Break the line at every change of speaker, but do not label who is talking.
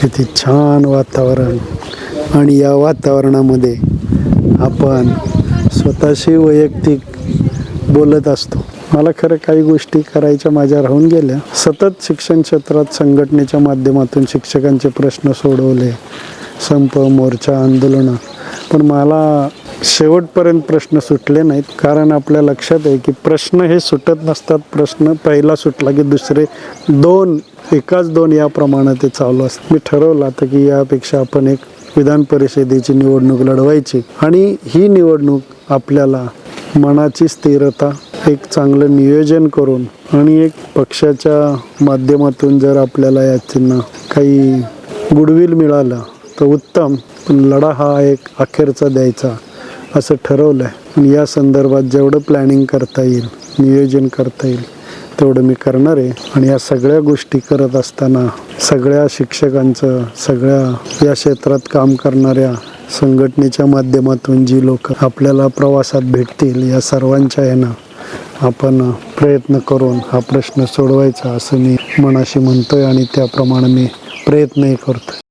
किती छान वातावरण आणि या वातावरणामध्ये आपण स्वतःशी वैयक्तिक बोलत असतो. मला खरं काही गोष्टी करायच्या माझ्या राहून गेल्या. सतत शिक्षण क्षेत्रात संघटनेच्या माध्यमातून शिक्षकांचे प्रश्न सोडवले, संप, मोर्चा, आंदोलनं, पण मला शेवटपर्यंत प्रश्न सुटले नाहीत. कारण आपल्या लक्षात आहे की प्रश्न हे सुटत नसतात. प्रश्न पहिला सुटला की दुसरे दोन, एकाच दोन याप्रमाणे ते चालू असतात. मी ठरवलं आता की यापेक्षा आपण एक विधान परिषदेची निवडणूक लढवायची आणि ही निवडणूक आपल्याला मनाची स्थिरता, एक चांगलं नियोजन करून आणि एक पक्षाच्या माध्यमातून जर आपल्याला याच्यानं काही गुडविल मिळालं तर उत्तम, पण लढा हा एक अखेरचा द्यायचा असं ठरवलं आहे. आणि या संदर्भात जेवढं प्लॅनिंग करता येईल, नियोजन करता येईल तेवढं मी करणार आहे. आणि या सगळ्या गोष्टी करत असताना सगळ्या शिक्षकांचं, सगळ्या या क्षेत्रात काम करणाऱ्या संघटनेच्या माध्यमातून जी लोक आपल्याला प्रवासात भेटतील, या सर्वांच्या ह्यानं आपण प्रयत्न करून हा प्रश्न सोडवायचा असं मी मनाशी म्हणतोय आणि त्याप्रमाणे मी प्रयत्नही करतो.